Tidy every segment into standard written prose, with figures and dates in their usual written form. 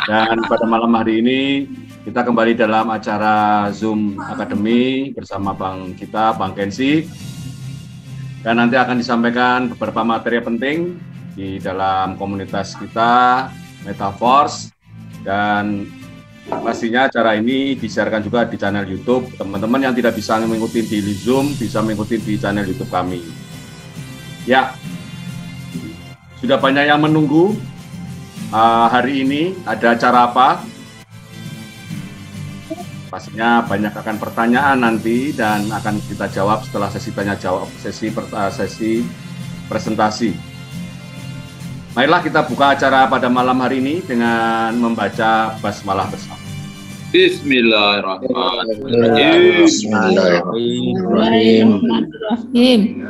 Dan pada malam hari ini kita kembali dalam acara Zoom Academy bersama Bang Kensi. Dan nanti akan disampaikan beberapa materi penting di dalam komunitas kita, Metaforce. Dan pastinya acara ini disiarkan juga di channel YouTube. Teman-teman yang tidak bisa mengikuti di Zoom, bisa mengikuti di channel YouTube kami. Ya, sudah banyak yang menunggu. Hari ini ada acara apa? Pastinya banyak akan pertanyaan nanti dan akan kita jawab setelah sesi tanya jawab, sesi presentasi. Marilah kita buka acara pada malam hari ini dengan membaca basmalah bersama. Bismillahirrahmanirrahim. Bismillahirrahmanirrahim.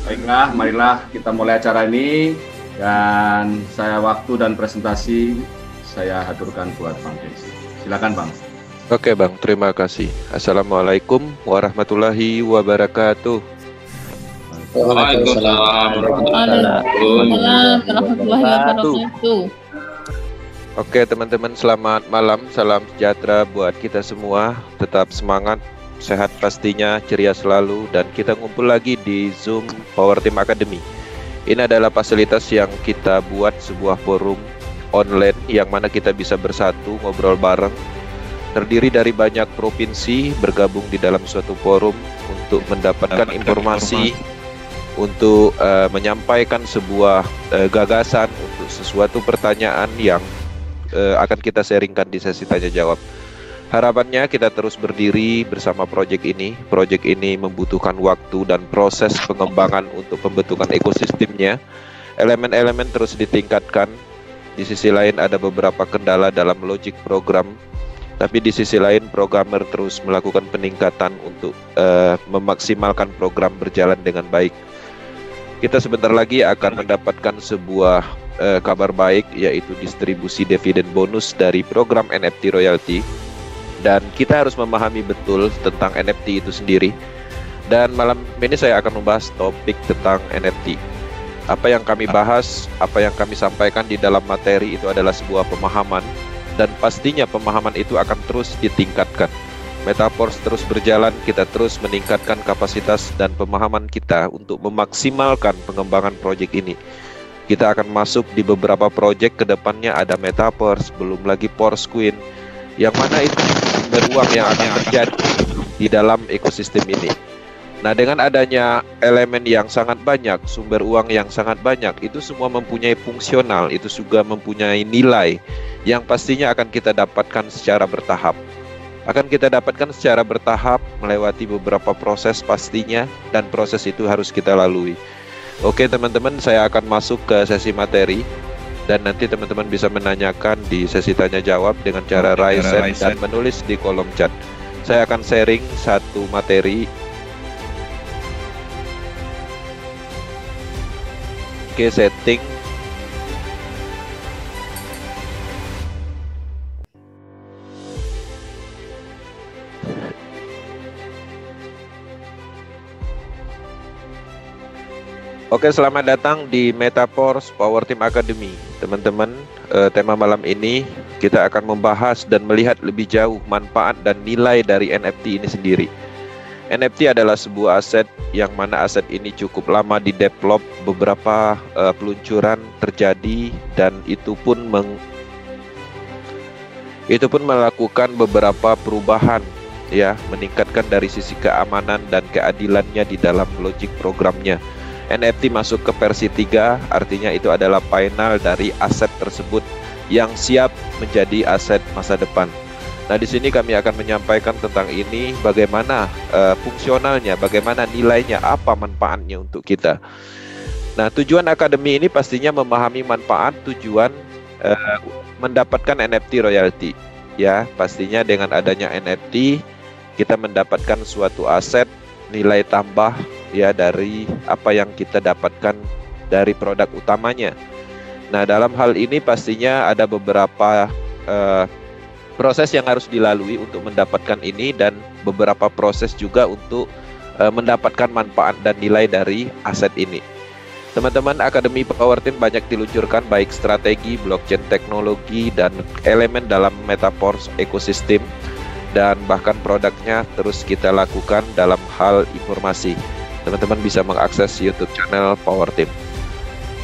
Baiklah, marilah kita mulai acara ini. Dan waktu dan presentasi saya haturkan buat Bang Kensi. Silakan Bang. Oke Bang, terima kasih. Assalamualaikum warahmatullahi wabarakatuh. Waalaikumsalam Waalaikumsalam warahmatullahi wabarakatuh. Oke teman-teman, selamat malam. Salam sejahtera buat kita semua. Tetap semangat, sehat pastinya, ceria selalu. Dan kita ngumpul lagi di Zoom Power Team Academy. Ini adalah fasilitas yang kita buat sebuah forum online yang mana kita bisa bersatu, ngobrol bareng, terdiri dari banyak provinsi bergabung di dalam suatu forum untuk mendapatkan informasi, untuk menyampaikan sebuah gagasan untuk sesuatu pertanyaan yang akan kita sharingkan di sesi tanya jawab. Harapannya kita terus berdiri bersama proyek ini. Proyek ini membutuhkan waktu dan proses pengembangan untuk pembentukan ekosistemnya. Elemen-elemen terus ditingkatkan. Di sisi lain ada beberapa kendala dalam logic program. Tapi di sisi lain programmer terus melakukan peningkatan untuk memaksimalkan program berjalan dengan baik. Kita sebentar lagi akan mendapatkan sebuah kabar baik, yaitu distribusi dividen bonus dari program NFT royalty. Dan kita harus memahami betul tentang NFT itu sendiri. Dan malam ini saya akan membahas topik tentang NFT. Apa yang kami bahas, apa yang kami sampaikan di dalam materi itu adalah sebuah pemahaman. Dan pastinya pemahaman itu akan terus ditingkatkan. Metaforce terus berjalan, kita terus meningkatkan kapasitas dan pemahaman kita untuk memaksimalkan pengembangan proyek ini. Kita akan masuk di beberapa proyek, kedepannya ada Metaverse, belum lagi Force Queen, yang mana itu sumber uang yang akan terjadi di dalam ekosistem ini. Nah, dengan adanya elemen yang sangat banyak, sumber uang yang sangat banyak, itu semua mempunyai fungsional, itu juga mempunyai nilai yang pastinya akan kita dapatkan secara bertahap. Akan kita dapatkan secara bertahap melewati beberapa proses pastinya, dan proses itu harus kita lalui. Oke teman-teman, saya akan masuk ke sesi materi. Dan nanti teman-teman bisa menanyakan di sesi tanya jawab dengan cara raise hand dan menulis di kolom chat. Saya akan sharing satu materi. Oke, setting. Oke, selamat datang di Metaforce Power Team Academy. Teman-teman, tema malam ini kita akan membahas dan melihat lebih jauh manfaat dan nilai dari NFT ini sendiri. NFT adalah sebuah aset yang mana aset ini cukup lama di-develop, beberapa peluncuran terjadi, dan itu pun melakukan beberapa perubahan, ya, meningkatkan dari sisi keamanan dan keadilannya di dalam logic programnya. NFT masuk ke versi 3, artinya itu adalah final dari aset tersebut yang siap menjadi aset masa depan. Nah, di sini kami akan menyampaikan tentang ini, bagaimana fungsionalnya, bagaimana nilainya, apa manfaatnya untuk kita. Nah, tujuan akademi ini pastinya memahami manfaat, tujuan mendapatkan NFT royalty. Ya, pastinya dengan adanya NFT kita mendapatkan suatu aset, nilai tambah, ya, dari apa yang kita dapatkan dari produk utamanya. Nah, dalam hal ini pastinya ada beberapa proses yang harus dilalui untuk mendapatkan ini, dan beberapa proses juga untuk mendapatkan manfaat dan nilai dari aset ini. Teman-teman, Akademi Powerteam banyak diluncurkan baik strategi, blockchain teknologi, dan elemen dalam metaverse ekosistem, dan bahkan produknya terus kita lakukan dalam hal informasi. Teman-teman bisa mengakses YouTube channel Powerteam.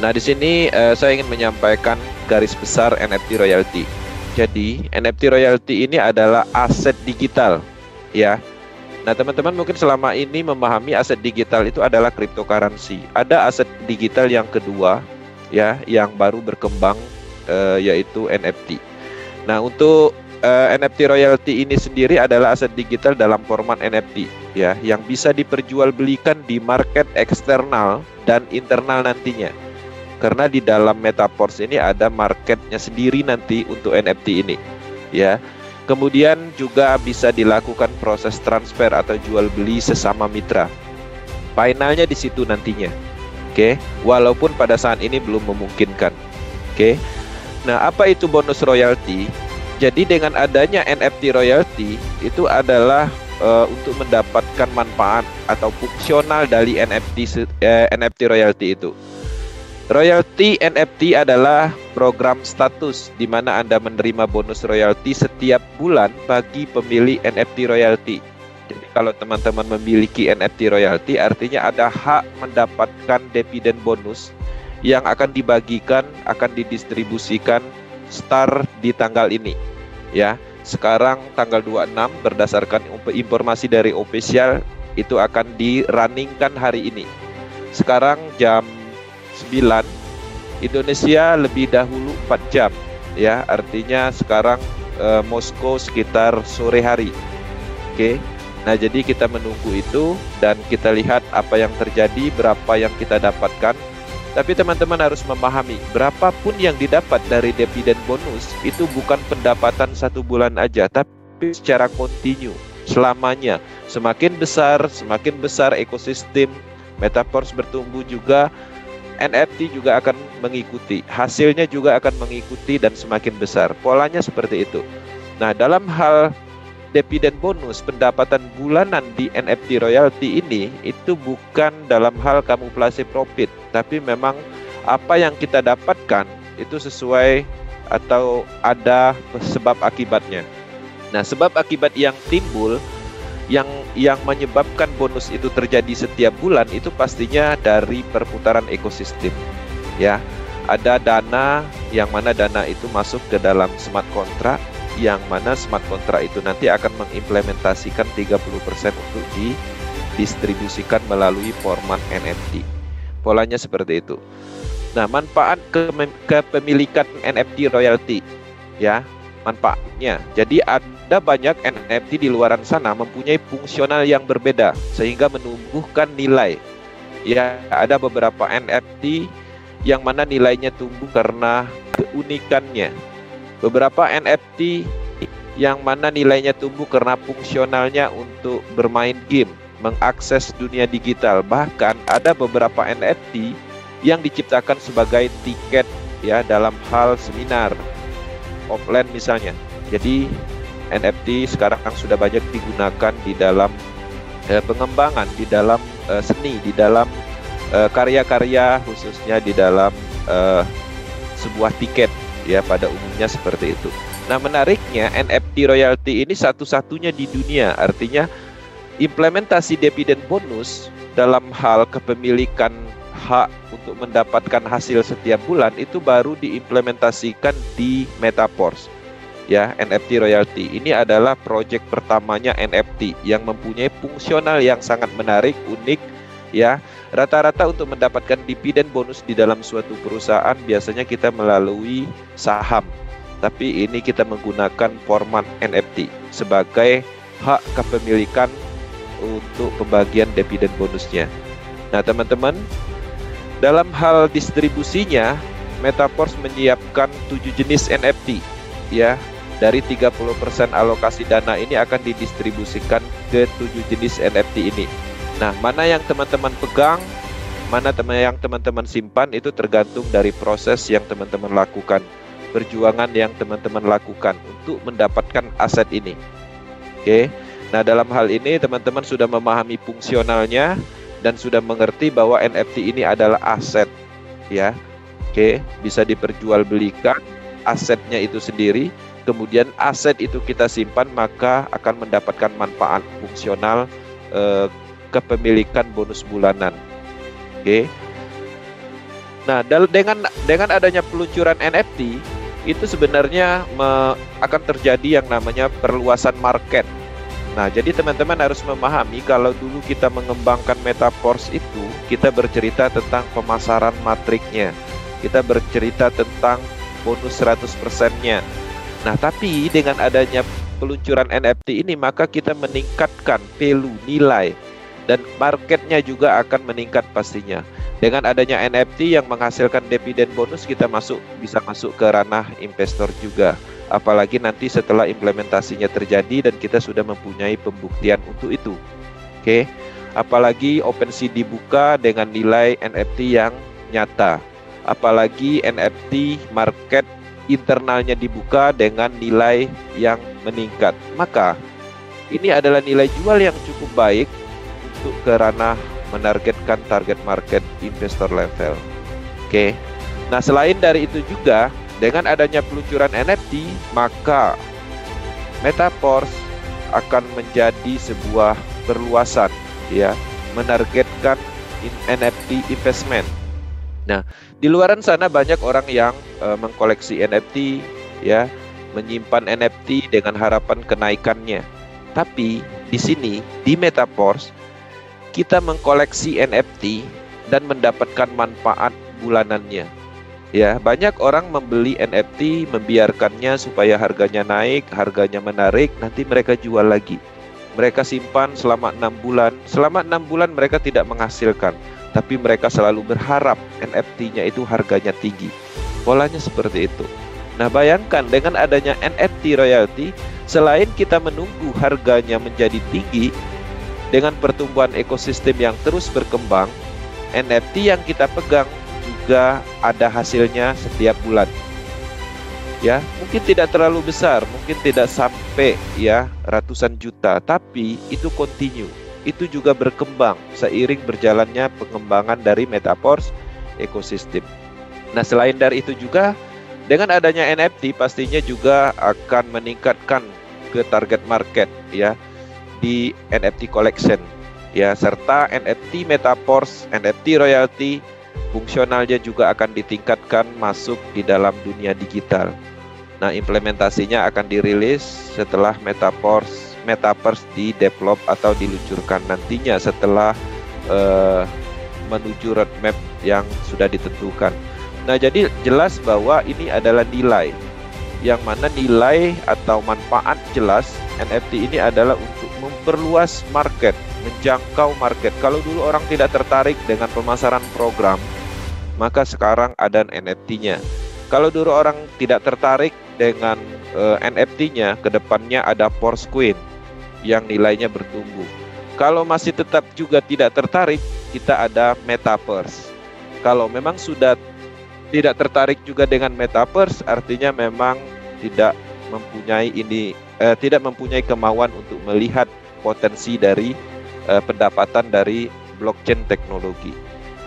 Nah, di sini saya ingin menyampaikan garis besar NFT royalty. Jadi, NFT royalty ini adalah aset digital, ya. Nah, teman-teman mungkin selama ini memahami aset digital itu adalah cryptocurrency. Ada aset digital yang kedua, ya, yang baru berkembang, yaitu NFT. Nah, untuk NFT royalty ini sendiri adalah aset digital dalam format NFT, ya, yang bisa diperjualbelikan di market eksternal dan internal nantinya. Karena di dalam metaverse ini ada marketnya sendiri nanti untuk NFT ini, ya. Kemudian juga bisa dilakukan proses transfer atau jual beli sesama mitra. Finalnya di situ nantinya. Oke, walaupun pada saat ini belum memungkinkan. Oke. Nah, apa itu bonus royalty? Jadi dengan adanya NFT royalty itu adalah untuk mendapatkan manfaat atau fungsional dari NFT royalty itu. Royalty NFT adalah program status di mana Anda menerima bonus royalty setiap bulan bagi pemilik NFT royalty. Jadi kalau teman-teman memiliki NFT royalty, artinya ada hak mendapatkan dividen bonus yang akan dibagikan, akan didistribusikan start di tanggal ini. Ya, sekarang tanggal 26 berdasarkan informasi dari official itu akan di-runningkan hari ini. Sekarang jam 9 Indonesia lebih dahulu 4 jam, ya, artinya sekarang Moskow sekitar sore hari. Oke. Nah, jadi kita menunggu itu dan kita lihat apa yang terjadi, berapa yang kita dapatkan. Tapi teman-teman harus memahami, berapapun yang didapat dari dividen bonus itu bukan pendapatan 1 bulan aja, tapi secara kontinu selamanya. Semakin besar ekosistem metaverse bertumbuh juga, NFT juga akan mengikuti, hasilnya juga akan mengikuti dan semakin besar. Polanya seperti itu. Nah, dalam hal dividen bonus, pendapatan bulanan di NFT royalty ini itu bukan dalam hal kamuflase profit, tapi memang apa yang kita dapatkan itu sesuai atau ada sebab akibatnya. Nah, sebab akibat yang timbul yang menyebabkan bonus itu terjadi setiap bulan itu pastinya dari perputaran ekosistem, ya. Ada dana yang mana dana itu masuk ke dalam smart contract, yang mana smart contract itu nanti akan mengimplementasikan 30% untuk didistribusikan melalui format NFT. Polanya seperti itu. Nah, manfaat kepemilikan NFT royalty, ya, manfaatnya. Jadi ada banyak NFT di luaran sana mempunyai fungsional yang berbeda sehingga menumbuhkan nilai. Ya, ada beberapa NFT yang mana nilainya tumbuh karena keunikannya. Beberapa NFT yang mana nilainya tumbuh karena fungsionalnya untuk bermain game, mengakses dunia digital. Bahkan ada beberapa NFT yang diciptakan sebagai tiket, ya, dalam hal seminar offline misalnya. Jadi NFT sekarang sudah banyak digunakan di dalam pengembangan, di dalam seni, di dalam karya-karya, khususnya di dalam sebuah tiket, ya, pada umumnya seperti itu. Nah, menariknya NFT royalty ini satu-satunya di dunia, artinya implementasi dividen bonus dalam hal kepemilikan hak untuk mendapatkan hasil setiap bulan itu baru diimplementasikan di metaverse. Ya, NFT royalty ini adalah proyek pertamanya NFT yang mempunyai fungsional yang sangat menarik, unik, ya. Rata-rata untuk mendapatkan dividen bonus di dalam suatu perusahaan biasanya kita melalui saham, tapi ini kita menggunakan format NFT sebagai hak kepemilikan untuk pembagian dividen bonusnya. Nah, teman-teman, dalam hal distribusinya, Metaverse menyiapkan 7 jenis NFT, ya. Dari 30% alokasi dana ini akan didistribusikan ke 7 jenis NFT ini. Nah, mana yang teman-teman pegang, mana yang teman-teman simpan, itu tergantung dari proses yang teman-teman lakukan, perjuangan yang teman-teman lakukan untuk mendapatkan aset ini. Oke. Nah, dalam hal ini teman-teman sudah memahami fungsionalnya dan sudah mengerti bahwa NFT ini adalah aset ya. Oke, bisa diperjualbelikan asetnya itu sendiri, kemudian aset itu kita simpan, maka akan mendapatkan manfaat fungsional kepemilikan bonus bulanan. Oke. Nah, dengan adanya peluncuran NFT itu sebenarnya akan terjadi yang namanya perluasan market. Nah, jadi teman-teman harus memahami kalau dulu kita mengembangkan Metaverse itu, kita bercerita tentang pemasaran matriknya. Kita bercerita tentang bonus 100%-nya. Nah, tapi dengan adanya peluncuran NFT ini, maka kita meningkatkan value, nilai, dan marketnya juga akan meningkat pastinya. Dengan adanya NFT yang menghasilkan dividen bonus, kita bisa masuk ke ranah investor juga. Apalagi nanti setelah implementasinya terjadi dan kita sudah mempunyai pembuktian untuk itu. Oke. Apalagi OpenSea dibuka dengan nilai NFT yang nyata. Apalagi NFT market internalnya dibuka dengan nilai yang meningkat. Maka ini adalah nilai jual yang cukup baik untuk ke ranah menargetkan target market investor level. Oke. Nah, selain dari itu juga dengan adanya peluncuran NFT, maka Metaverse akan menjadi sebuah perluasan, ya, menargetkan NFT investment. Nah, di luaran sana banyak orang yang mengkoleksi NFT, ya, menyimpan NFT dengan harapan kenaikannya. Tapi di sini di Metaverse kita mengkoleksi NFT dan mendapatkan manfaat bulanannya. Ya, banyak orang membeli NFT, membiarkannya supaya harganya naik, harganya menarik, nanti mereka jual lagi. Mereka simpan selama 6 bulan. Selama 6 bulan mereka tidak menghasilkan, tapi mereka selalu berharap NFT-nya itu harganya tinggi. Polanya seperti itu. Nah, bayangkan dengan adanya NFT royalty, selain kita menunggu harganya menjadi tinggi, dengan pertumbuhan ekosistem yang terus berkembang, NFT yang kita pegang juga ada hasilnya setiap bulan. Ya, mungkin tidak terlalu besar, mungkin tidak sampai ya ratusan juta, tapi itu continue. Itu juga berkembang seiring berjalannya pengembangan dari Metaverse ekosistem. Nah, selain dari itu juga dengan adanya NFT pastinya juga akan meningkatkan ke target market, ya, di NFT collection, ya, serta NFT Metaverse, NFT royalty fungsionalnya juga akan ditingkatkan masuk di dalam dunia digital. Nah, implementasinya akan dirilis setelah Metaverse di-develop atau diluncurkan nantinya setelah menuju roadmap yang sudah ditentukan. Nah, jadi jelas bahwa ini adalah nilai, yang mana nilai atau manfaat jelas NFT ini adalah untuk memperluas market, menjangkau market. Kalau dulu orang tidak tertarik dengan pemasaran program, maka sekarang ada NFT-nya. Kalau dulu orang tidak tertarik dengan NFT-nya, kedepannya ada Force Queen yang nilainya bertumbuh. Kalau masih tetap juga tidak tertarik, kita ada Metaverse. Kalau memang sudah tidak tertarik juga dengan Metaverse, artinya memang tidak mempunyai kemauan untuk melihat potensi dari pendapatan dari blockchain teknologi.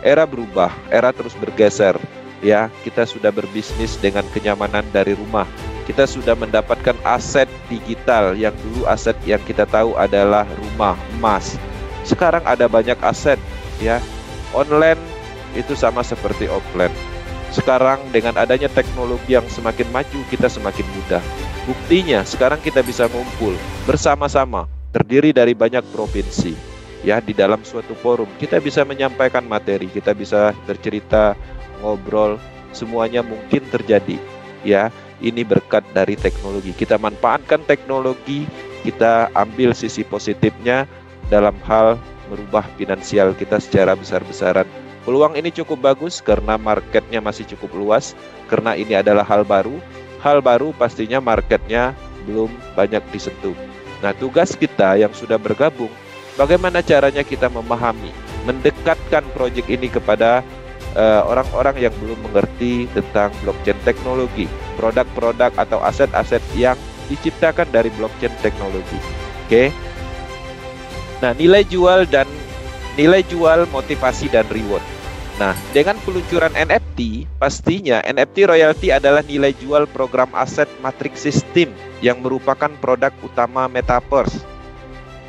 Era berubah, era terus bergeser, ya. Kita sudah berbisnis dengan kenyamanan dari rumah. Kita sudah mendapatkan aset digital yang dulu aset yang kita tahu adalah rumah, emas. Sekarang ada banyak aset, ya. Online itu sama seperti offline. Sekarang dengan adanya teknologi yang semakin maju, kita semakin mudah. Buktinya sekarang kita bisa ngumpul bersama-sama, terdiri dari banyak provinsi. Ya, di dalam suatu forum kita bisa menyampaikan materi, kita bisa bercerita, ngobrol, semuanya mungkin terjadi. Ya, ini berkat dari teknologi. Kita manfaatkan teknologi, kita ambil sisi positifnya dalam hal merubah finansial kita secara besar-besaran. Peluang ini cukup bagus karena marketnya masih cukup luas, karena ini adalah hal baru. Hal baru pastinya marketnya belum banyak disentuh. Nah, tugas kita yang sudah bergabung, bagaimana caranya kita memahami, mendekatkan proyek ini kepada orang-orang yang belum mengerti tentang blockchain teknologi, produk-produk atau aset-aset yang diciptakan dari blockchain teknologi. Oke. Nah, nilai jual, motivasi dan reward. Nah, dengan peluncuran NFT, pastinya NFT royalty adalah nilai jual program aset matrix system yang merupakan produk utama Metaverse.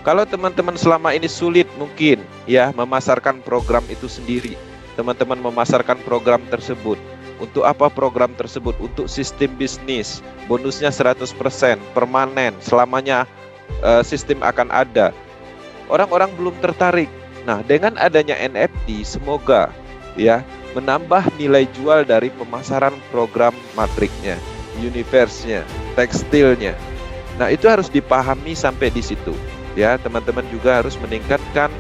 Kalau teman-teman selama ini sulit mungkin ya memasarkan program itu sendiri, teman-teman memasarkan program tersebut. Untuk apa program tersebut? Untuk sistem bisnis, bonusnya 100%, permanen, selamanya sistem akan ada. Orang-orang belum tertarik. Nah, dengan adanya NFT, semoga ya menambah nilai jual dari pemasaran program matriknya, universe-nya, tekstilnya. Nah, itu harus dipahami sampai di situ. Ya, teman-teman juga harus meningkatkan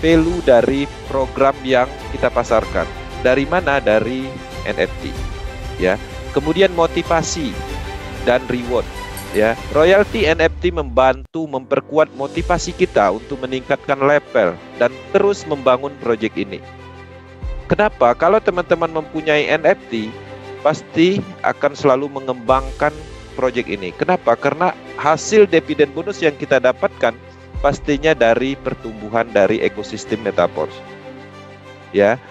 value dari program yang kita pasarkan. Dari mana? Dari NFT. Ya. Kemudian motivasi dan reward. Ya, royalty NFT membantu memperkuat motivasi kita untuk meningkatkan level dan terus membangun proyek ini. Kenapa? Kalau teman-teman mempunyai NFT, pasti akan selalu mengembangkan proyek ini. Kenapa? Karena hasil dividen bonus yang kita dapatkan pastinya dari pertumbuhan dari ekosistem Metaverse. Ya,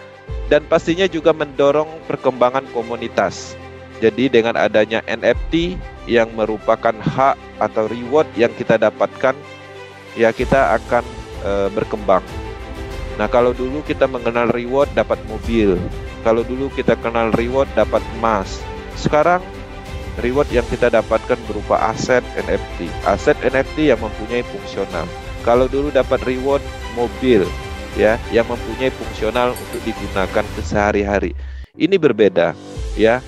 dan pastinya juga mendorong perkembangan komunitas. Jadi dengan adanya NFT yang merupakan hak atau reward yang kita dapatkan, ya kita akan berkembang. Nah, kalau dulu kita mengenal reward dapat mobil, kalau dulu kita kenal reward dapat emas, sekarang reward yang kita dapatkan berupa aset NFT. Aset NFT yang mempunyai fungsional. Kalau dulu dapat reward mobil, ya, yang mempunyai fungsional untuk digunakan sehari-hari. Ini berbeda, ya.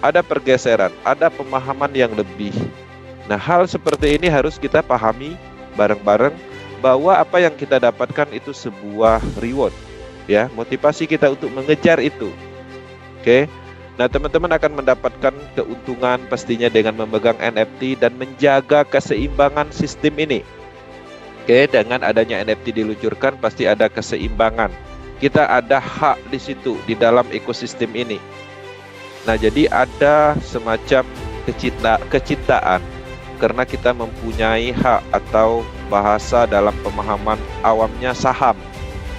Ada pergeseran, ada pemahaman yang lebih. Nah, hal seperti ini harus kita pahami bareng-bareng bahwa apa yang kita dapatkan itu sebuah reward, ya, motivasi kita untuk mengejar itu. Oke. Nah, teman-teman akan mendapatkan keuntungan pastinya dengan memegang NFT dan menjaga keseimbangan sistem ini. Oke, dengan adanya NFT diluncurkan pasti ada keseimbangan. Kita ada hak di situ di dalam ekosistem ini. Nah, jadi ada semacam kecintaan karena kita mempunyai hak atau bahasa dalam pemahaman awamnya saham.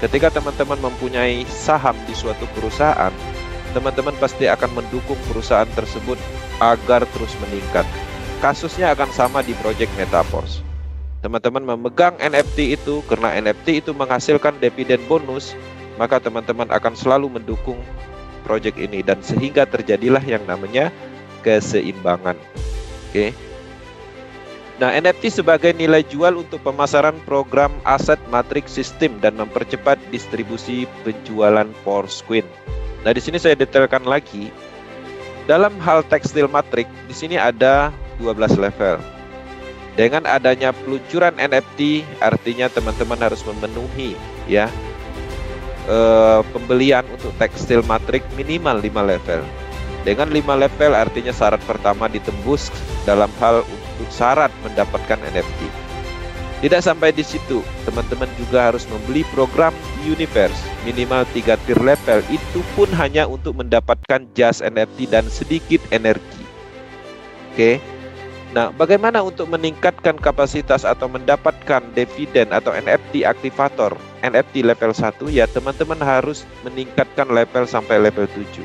Ketika teman-teman mempunyai saham di suatu perusahaan, teman-teman pasti akan mendukung perusahaan tersebut agar terus meningkat. Kasusnya akan sama di project Metaverse. Teman-teman memegang NFT itu karena NFT itu menghasilkan dividen bonus, maka teman-teman akan selalu mendukung project ini dan sehingga terjadilah yang namanya keseimbangan. Oke. Nah, NFT sebagai nilai jual untuk pemasaran program aset matrix system dan mempercepat distribusi penjualan Porsquin. Nah, di sini saya detailkan lagi. Dalam hal tekstil matrix, di sini ada 12 level. Dengan adanya peluncuran NFT, artinya teman-teman harus memenuhi ya pembelian untuk tekstil matrix minimal 5 level. Dengan 5 level artinya syarat pertama ditembus dalam hal untuk syarat mendapatkan NFT. Tidak sampai di situ, teman-teman juga harus membeli program Universe minimal 3 tier level, itu pun hanya untuk mendapatkan jas NFT dan sedikit energi. Oke. Nah, bagaimana untuk meningkatkan kapasitas atau mendapatkan dividen atau NFT aktivator NFT level 1? Ya, teman-teman harus meningkatkan level sampai level 7.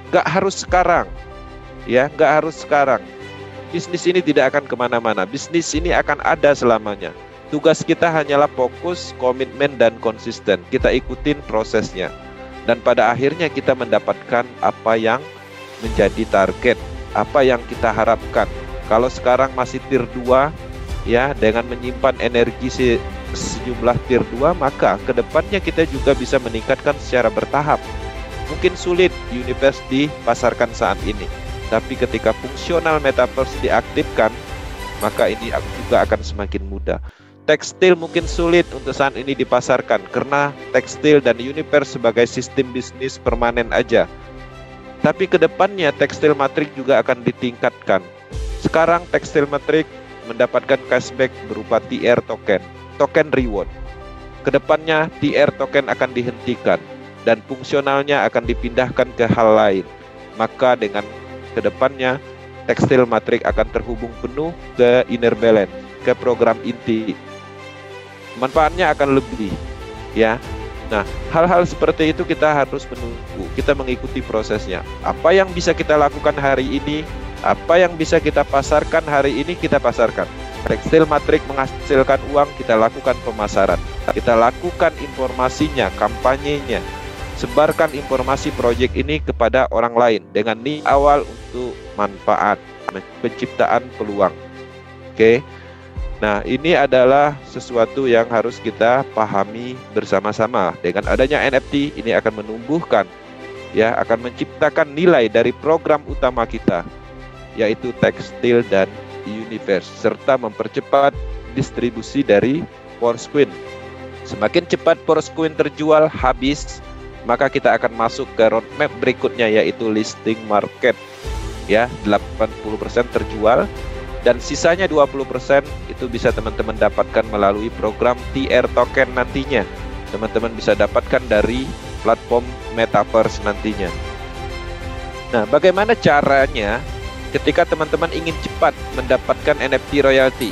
Nggak harus sekarang, ya, nggak harus sekarang. Bisnis ini tidak akan kemana-mana. Bisnis ini akan ada selamanya. Tugas kita hanyalah fokus, komitmen, dan konsisten. Kita ikutin prosesnya. Dan pada akhirnya kita mendapatkan apa yang menjadi target, apa yang kita harapkan. Kalau sekarang masih tier 2, ya, dengan menyimpan energi sejumlah tier 2, maka kedepannya kita juga bisa meningkatkan secara bertahap. Mungkin sulit Universe dipasarkan saat ini, tapi ketika fungsional Metaverse diaktifkan, maka ini juga akan semakin mudah. Tekstil mungkin sulit untuk saat ini dipasarkan, karena tekstil dan Universe sebagai sistem bisnis permanen aja. Tapi kedepannya tekstil matrix juga akan ditingkatkan. Sekarang tekstil matrix mendapatkan cashback berupa TR token, token reward. Kedepannya TR token akan dihentikan dan fungsionalnya akan dipindahkan ke hal lain. Maka dengan kedepannya tekstil matrix akan terhubung penuh ke inner balance, ke program inti. Manfaatnya akan lebih, ya. Nah, hal-hal seperti itu kita harus menunggu, kita mengikuti prosesnya. Apa yang bisa kita lakukan hari ini, apa yang bisa kita pasarkan hari ini, kita pasarkan. Tekstil matrik menghasilkan uang, kita lakukan pemasaran. Kita lakukan informasinya, kampanyenya. Sebarkan informasi proyek ini kepada orang lain dengan niat awal untuk manfaat, penciptaan peluang. Oke. Nah, ini adalah sesuatu yang harus kita pahami bersama-sama. Dengan adanya NFT, ini akan menumbuhkan, ya, akan menciptakan nilai dari program utama kita, yaitu tekstil dan universe, serta mempercepat distribusi dari Porsquin. Semakin cepat Porsquin terjual habis, maka kita akan masuk ke roadmap berikutnya, yaitu listing market. Ya, 80% terjual. Dan sisanya 20% itu bisa teman-teman dapatkan melalui program TR Token nantinya. Teman-teman bisa dapatkan dari platform Metaverse nantinya. Nah, bagaimana caranya ketika teman-teman ingin cepat mendapatkan NFT royalty?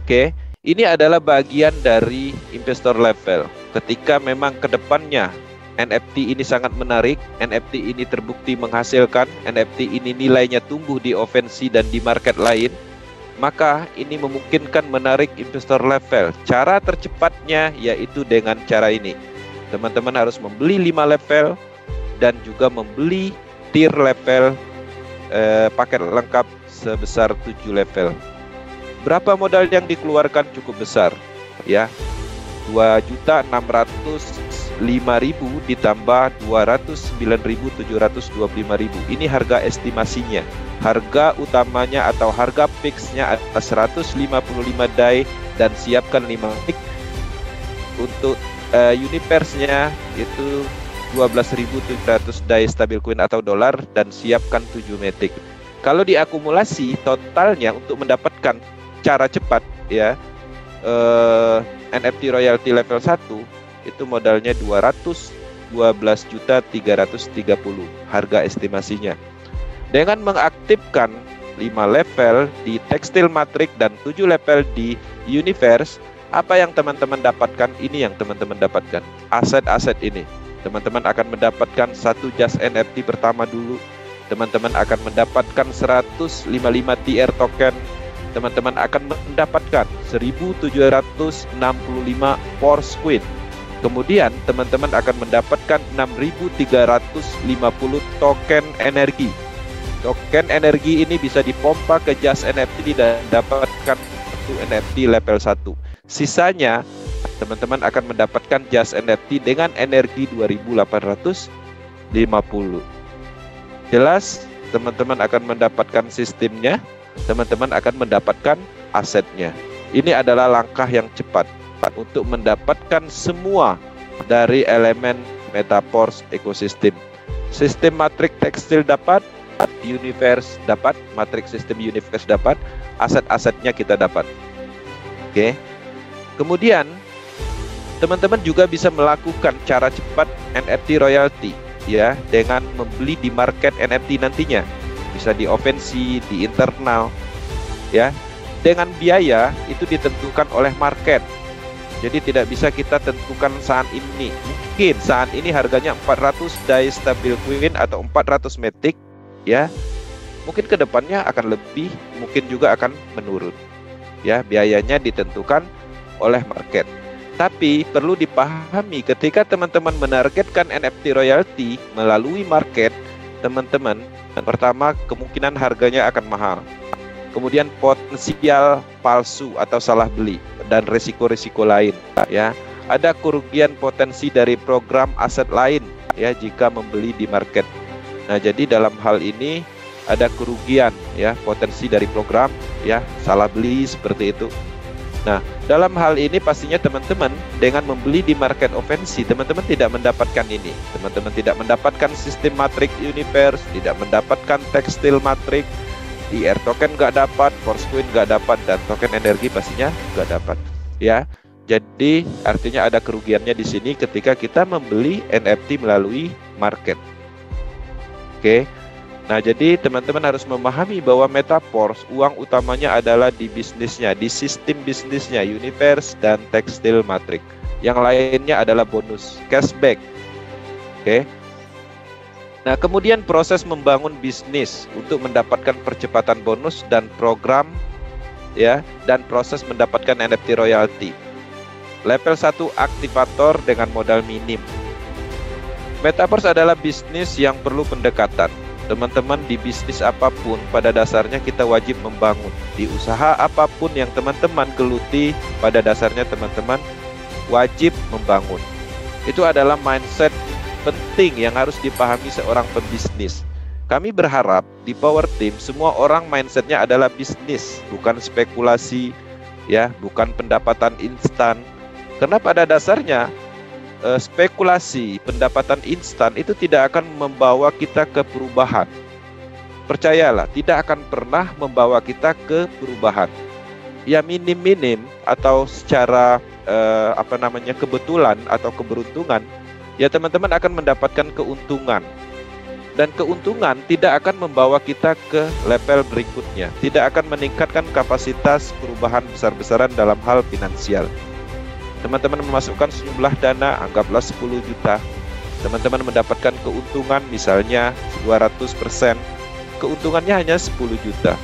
Oke, ini adalah bagian dari investor level. Ketika memang kedepannya NFT ini sangat menarik, NFT ini terbukti menghasilkan, NFT ini nilainya tumbuh di OpenSea dan di market lain, maka ini memungkinkan menarik investor level. Cara tercepatnya yaitu dengan cara ini. Teman-teman harus membeli 5 level dan juga membeli tier level paket lengkap sebesar 7 level. Berapa modal yang dikeluarkan? Cukup besar, ya. 2.605.000 ditambah 209.725.000. Ini harga estimasinya. Harga utamanya atau harga fixnya adalah 155 die dan siapkan 5 tick. Untuk universe-nya itu 12.700 die stabil coin atau dolar dan siapkan 7 metik. Kalau diakumulasi totalnya untuk mendapatkan cara cepat, ya, NFT royalty level 1 itu modalnya 212.330 harga estimasinya. Dengan mengaktifkan 5 level di tekstil matrik dan 7 level di universe, apa yang teman-teman dapatkan? Ini yang teman-teman dapatkan, aset-aset ini. Teman-teman akan mendapatkan 1 jas NFT pertama dulu. Teman-teman akan mendapatkan 155 TR token. Teman-teman akan mendapatkan 1.765 Porsquin. Kemudian teman-teman akan mendapatkan 6.350 token energi. Token energi ini bisa dipompa ke jas NFT dan dapatkan 1 NFT level 1. Sisanya teman-teman akan mendapatkan jas NFT dengan energi 2.850. Jelas, teman-teman akan mendapatkan sistemnya. Teman-teman akan mendapatkan asetnya. Ini adalah langkah yang cepat untuk mendapatkan semua dari elemen Metaverse ekosistem. Sistem matrik tekstil dapat, universe dapat, matrik sistem universe dapat, aset-asetnya kita dapat. Oke. Kemudian teman-teman juga bisa melakukan cara cepat NFT royalty, ya, dengan membeli di market NFT nantinya. Bisa di OpenSea, di internal, ya. Dengan biaya itu ditentukan oleh market. Jadi tidak bisa kita tentukan saat ini. Mungkin saat ini harganya 400 die stabil coin atau 400 metik, ya. Mungkin kedepannya akan lebih, mungkin juga akan menurun. Ya, biayanya ditentukan oleh market. Tapi perlu dipahami ketika teman-teman menargetkan NFT royalty melalui market, teman-teman, pertama kemungkinan harganya akan mahal. Kemudian potensial palsu atau salah beli dan risiko-risiko lain, ya. Ada kerugian potensi dari program aset lain, ya, jika membeli di market. Nah, jadi dalam hal ini ada kerugian, ya, potensi dari program, ya, salah beli seperti itu. Nah, dalam hal ini pastinya teman-teman dengan membeli di market OpenSea, teman-teman tidak mendapatkan ini. Teman-teman tidak mendapatkan sistem matrik universe, tidak mendapatkan tekstil matrik, TR token nggak dapat, Porsquin nggak dapat, dan token energi pastinya nggak dapat. Ya, jadi artinya ada kerugiannya di sini ketika kita membeli NFT melalui market. Oke. Nah, jadi teman-teman harus memahami bahwa Metaverse uang utamanya adalah di bisnisnya, di sistem bisnisnya, universe dan tekstil matrik. yang lainnya adalah bonus cashback. Oke. Nah, kemudian proses membangun bisnis untuk mendapatkan percepatan bonus dan program, ya, dan proses mendapatkan NFT royalty. Level 1 aktivator dengan modal minim. Metaverse adalah bisnis yang perlu pendekatan. Teman-teman, di bisnis apapun pada dasarnya kita wajib membangun. Di usaha apapun yang teman-teman geluti, pada dasarnya teman-teman wajib membangun. Itu adalah mindset penting yang harus dipahami seorang pembisnis. Kami berharap di Power Team semua orang mindsetnya adalah bisnis, bukan spekulasi, ya, bukan pendapatan instan. Karena pada dasarnya spekulasi, pendapatan instan itu tidak akan membawa kita ke perubahan. Percayalah, tidak akan pernah membawa kita ke perubahan. Ya minim-minim atau secara kebetulan atau keberuntungan, ya teman-teman akan mendapatkan keuntungan. Dan keuntungan tidak akan membawa kita ke level berikutnya, tidak akan meningkatkan kapasitas perubahan besar-besaran dalam hal finansial. Teman-teman memasukkan sejumlah dana, anggaplah 10 juta. Teman-teman mendapatkan keuntungan misalnya 200%, keuntungannya hanya 10 juta.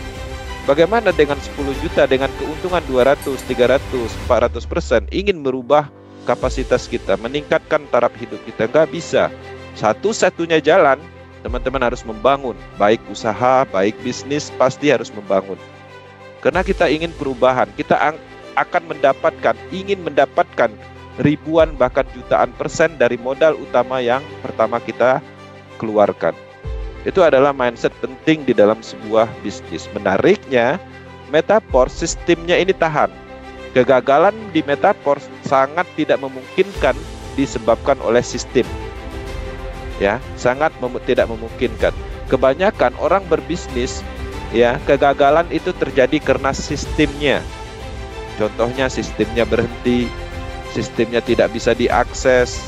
Bagaimana dengan 10 juta dengan keuntungan 200, 300, 400%, ingin merubah kapasitas kita, meningkatkan taraf hidup kita? Nggak bisa. Satu-satunya jalan, teman-teman harus membangun. Baik usaha, baik bisnis, pasti harus membangun. Karena kita ingin perubahan, kita ingin mendapatkan ribuan bahkan jutaan persen dari modal utama yang pertama kita keluarkan. Itu adalah mindset penting di dalam sebuah bisnis. Menariknya, Metaverse sistemnya ini tahan. Kegagalan di Metaverse sangat tidak memungkinkan disebabkan oleh sistem. Ya, sangat tidak memungkinkan. Kebanyakan orang berbisnis, ya, kegagalan itu terjadi karena sistemnya. Contohnya sistemnya berhenti, sistemnya tidak bisa diakses.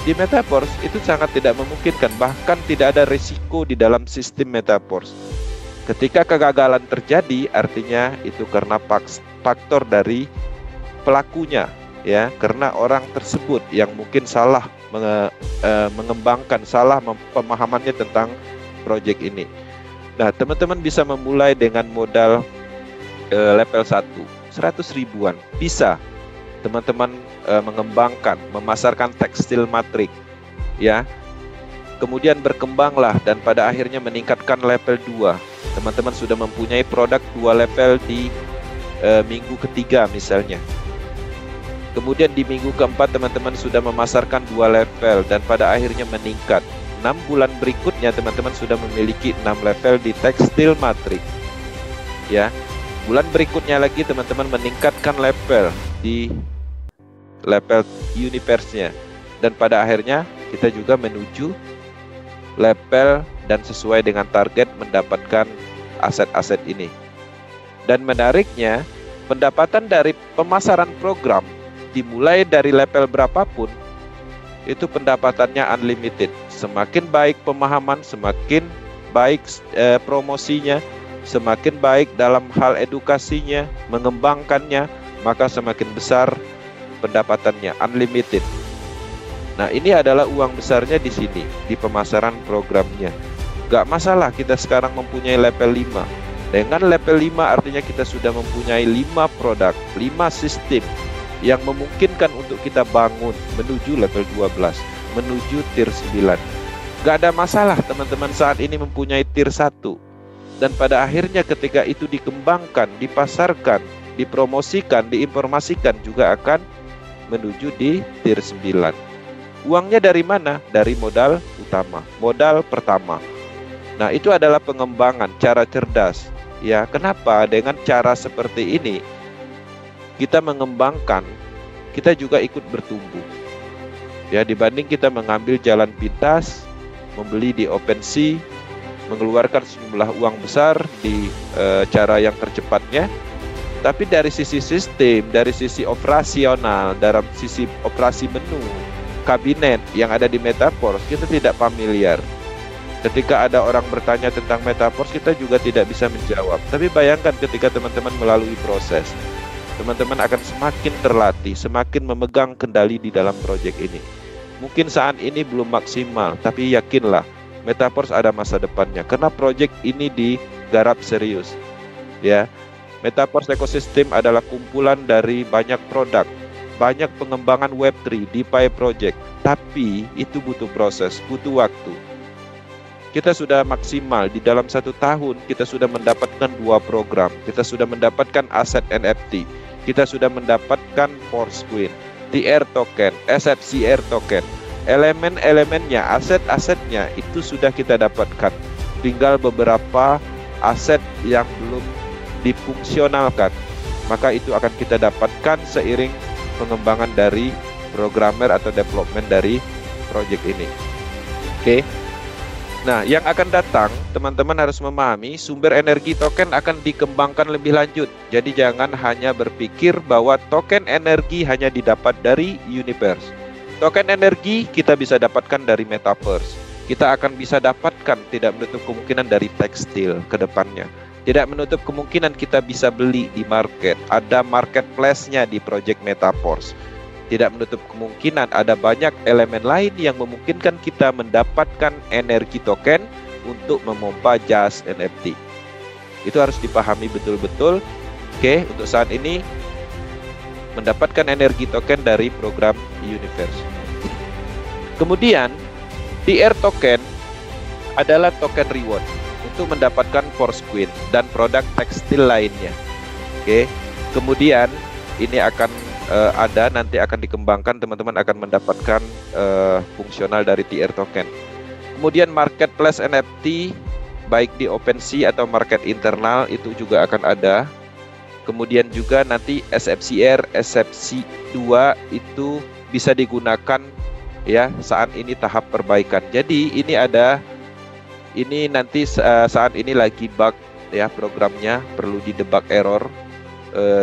Di Metaverse itu sangat tidak memungkinkan, bahkan tidak ada risiko di dalam sistem Metaverse. Ketika kegagalan terjadi, artinya itu karena faktor dari pelakunya, ya, karena orang tersebut yang mungkin salah mengembangkan, salah pemahamannya tentang proyek ini. Nah, teman-teman bisa memulai dengan modal level 1, 100 ribuan. Bisa teman-teman mengembangkan, memasarkan tekstil matrik, ya. Kemudian berkembanglah dan pada akhirnya meningkatkan level 2. Teman-teman sudah mempunyai produk 2 level di minggu ketiga misalnya. Kemudian di minggu keempat teman-teman sudah memasarkan 2 level dan pada akhirnya meningkat. 6 bulan berikutnya teman-teman sudah memiliki 6 level di tekstil matrik, ya. Bulan berikutnya lagi teman-teman meningkatkan level di level universe-nya. Dan pada akhirnya kita juga menuju level dan sesuai dengan target mendapatkan aset-aset ini. Dan menariknya, pendapatan dari pemasaran program dimulai dari level berapapun, itu pendapatannya unlimited. Semakin baik pemahaman, semakin baik promosinya, semakin baik dalam hal edukasinya, mengembangkannya, maka semakin besar pendapatannya, unlimited. Nah, ini adalah uang besarnya di sini, di pemasaran programnya. Gak masalah kita sekarang mempunyai level 5. Dengan level 5 artinya kita sudah mempunyai 5 produk, 5 sistem yang memungkinkan untuk kita bangun menuju level 12, menuju tier 9. Gak ada masalah teman-teman saat ini mempunyai tier 1. Dan pada akhirnya ketika itu dikembangkan, dipasarkan, dipromosikan, diinformasikan juga akan menuju di tier 9. Uangnya dari mana? Dari modal utama, modal pertama. Nah, itu adalah pengembangan, cara cerdas. Ya, kenapa? Dengan cara seperti ini kita mengembangkan, kita juga ikut bertumbuh. Ya, dibanding kita mengambil jalan pintas, membeli di OpenSea, mengeluarkan sejumlah uang besar di cara yang tercepatnya. Tapi dari sisi sistem, dari sisi operasional, dari sisi operasi menu, kabinet yang ada di Metaverse, kita tidak familiar. Ketika ada orang bertanya tentang Metaverse, kita juga tidak bisa menjawab. Tapi bayangkan ketika teman-teman melalui proses. teman-teman akan semakin terlatih, semakin memegang kendali di dalam proyek ini. Mungkin saat ini belum maksimal, tapi yakinlah Metaverse ada masa depannya karena proyek ini digarap serius. Ya, Metaverse Ecosystem adalah kumpulan dari banyak produk, banyak pengembangan Web3, DeFi project, tapi itu butuh proses, butuh waktu. Kita sudah maksimal di dalam 1 tahun, kita sudah mendapatkan 2 program, kita sudah mendapatkan aset NFT, kita sudah mendapatkan Forcecoin, TR token, SFCR token, elemen-elemennya, aset-asetnya itu sudah kita dapatkan. Tinggal beberapa aset yang belum difungsionalkan, maka itu akan kita dapatkan seiring pengembangan dari programmer atau development dari project ini. Oke. Nah, yang akan datang, teman-teman harus memahami sumber energi token akan dikembangkan lebih lanjut. Jadi jangan hanya berpikir bahwa token energi hanya didapat dari universe. Token energi kita bisa dapatkan dari Metaverse. Kita akan bisa dapatkan, tidak menutup kemungkinan, dari tekstil ke depannya. Tidak menutup kemungkinan kita bisa beli di market. Ada marketplace-nya di project Metaverse. Tidak menutup kemungkinan ada banyak elemen lain yang memungkinkan kita mendapatkan energi token untuk memompa jas NFT. Itu harus dipahami betul-betul. Oke, untuk saat ini mendapatkan energi token dari program Universe. Kemudian TR token adalah token reward untuk mendapatkan Forcecoin dan produk tekstil lainnya. Oke, kemudian ini akan nanti akan dikembangkan, teman-teman akan mendapatkan fungsional dari TR token. Kemudian marketplace NFT baik di OpenSea atau market internal itu juga akan ada. Kemudian juga nanti SFCR, SFC2 itu bisa digunakan ya saat ini tahap perbaikan. Jadi ini nanti saat ini lagi bug ya, programnya perlu didebug error.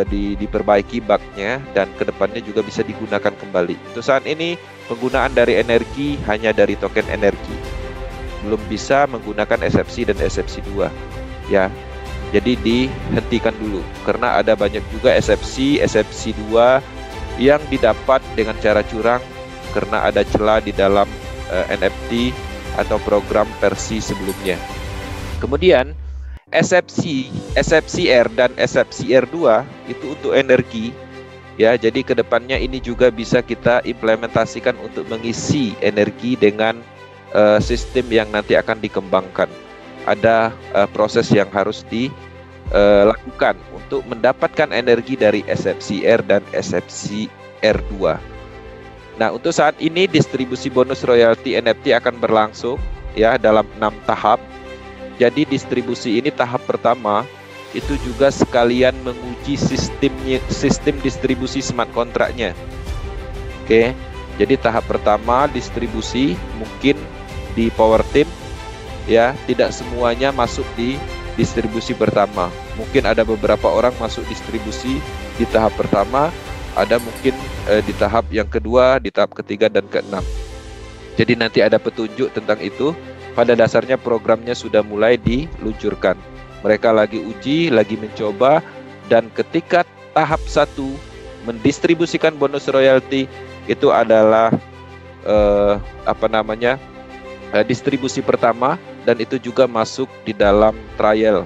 Diperbaiki bugnya dan kedepannya juga bisa digunakan kembali. Untuk saat ini penggunaan dari energi hanya dari token energi, belum bisa menggunakan SFC dan SFC2 ya. Jadi dihentikan dulu karena ada banyak juga SFC, SFC2 yang didapat dengan cara curang karena ada celah di dalam NFT atau program versi sebelumnya. Kemudian SFC, SFCR dan SFCR2 itu untuk energi ya. Jadi kedepannya ini juga bisa kita implementasikan untuk mengisi energi dengan sistem yang nanti akan dikembangkan. Ada proses yang harus dilakukan untuk mendapatkan energi dari SFCR dan SFCR2. Nah, untuk saat ini distribusi bonus royalti NFT akan berlangsung ya dalam 6 tahap. Jadi distribusi ini tahap pertama itu juga sekalian menguji sistem distribusi smart kontraknya. Oke, jadi tahap pertama distribusi mungkin di Power Team ya, tidak semuanya masuk di distribusi pertama. Mungkin ada beberapa orang masuk distribusi di tahap pertama, ada mungkin di tahap yang kedua, di tahap ketiga dan keenam. Jadi nanti ada petunjuk tentang itu. Pada dasarnya programnya sudah mulai diluncurkan. Mereka lagi uji, lagi mencoba, dan ketika tahap 1 mendistribusikan bonus royalti itu adalah distribusi pertama, dan itu juga masuk di dalam trial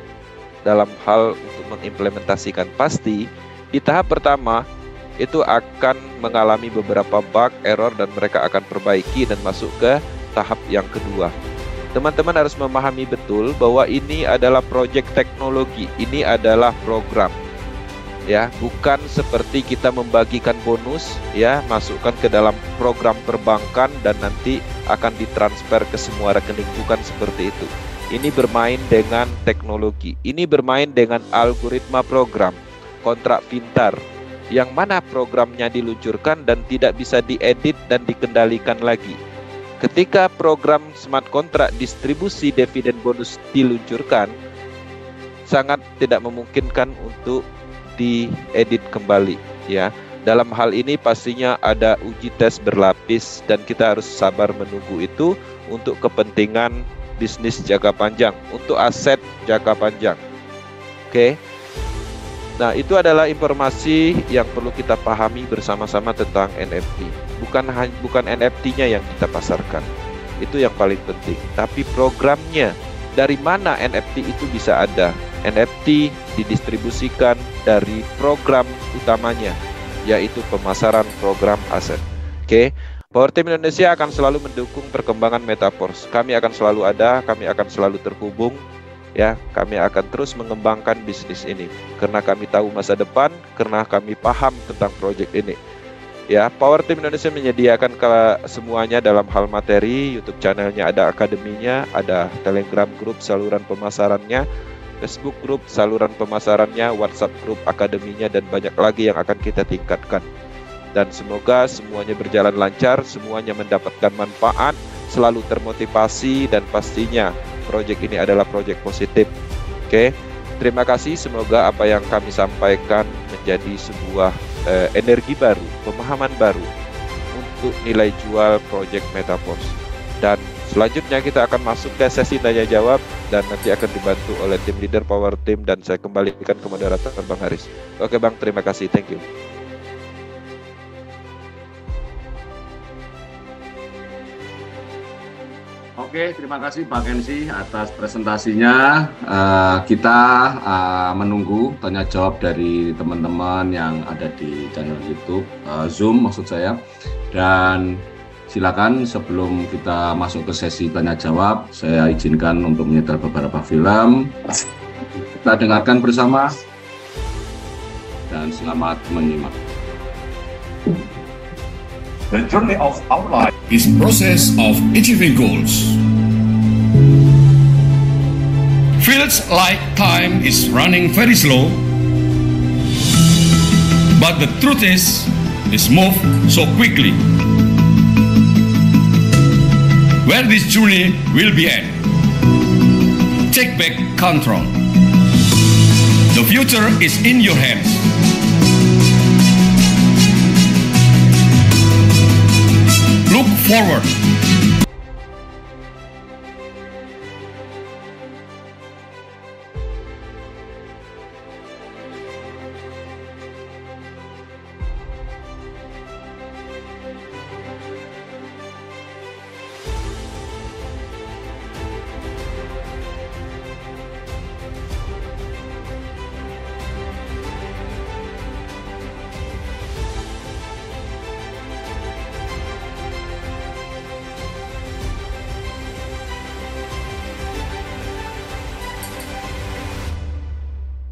dalam hal untuk mengimplementasikan. Pasti di tahap pertama itu akan mengalami beberapa bug, error, dan mereka akan perbaiki dan masuk ke tahap yang kedua. Teman-teman harus memahami betul bahwa ini adalah proyek teknologi, ini adalah program ya, bukan seperti kita membagikan bonus ya, masukkan ke dalam program perbankan dan nanti akan ditransfer ke semua rekening, bukan seperti itu. Ini bermain dengan teknologi, ini bermain dengan algoritma program, kontrak pintar, yang mana programnya diluncurkan dan tidak bisa diedit dan dikendalikan lagi. Ketika program smart contract distribusi dividen bonus diluncurkan, sangat tidak memungkinkan untuk diedit kembali ya. Dalam hal ini pastinya ada uji tes berlapis dan kita harus sabar menunggu itu untuk kepentingan bisnis jangka panjang, untuk aset jangka panjang. Oke. Nah, itu adalah informasi yang perlu kita pahami bersama-sama tentang NFT. Bukan NFT-nya yang kita pasarkan. Itu yang paling penting. Tapi programnya, dari mana NFT itu bisa ada? NFT didistribusikan dari program utamanya, yaitu pemasaran program aset. Oke. Power Team Indonesia akan selalu mendukung perkembangan Metaverse. Kami akan selalu ada, kami akan selalu terhubung, ya. Kami akan terus mengembangkan bisnis ini karena kami tahu masa depan, karena kami paham tentang proyek ini. Ya, Power Team Indonesia menyediakan semuanya dalam hal materi. YouTube channelnya ada akademinya, ada Telegram group saluran pemasarannya, Facebook group saluran pemasarannya, WhatsApp group akademinya, dan banyak lagi yang akan kita tingkatkan. Dan semoga semuanya berjalan lancar, semuanya mendapatkan manfaat, selalu termotivasi, dan pastinya proyek ini adalah proyek positif. Oke, terima kasih. Semoga apa yang kami sampaikan menjadi sebuah energi baru, pemahaman baru untuk nilai jual proyek Metaverse. Dan selanjutnya kita akan masuk ke sesi tanya jawab, dan nanti akan dibantu oleh tim leader Power Team, dan saya kembalikan ke moderator Bang Haris. Oke Bang, terima kasih. Thank you. Oke, terima kasih Pak Kensi atas presentasinya. Kita menunggu tanya jawab dari teman-teman yang ada di channel YouTube, Zoom maksud saya. Dan silakan sebelum kita masuk ke sesi tanya jawab, saya izinkan untuk menyetel beberapa film. Kita dengarkan bersama dan selamat menyimak. The journey of our life is process of achieving goals. Feels like time is running very slow, but the truth is, it's moved so quickly. Where this journey will be at? Take back control. The future is in your hands. Look forward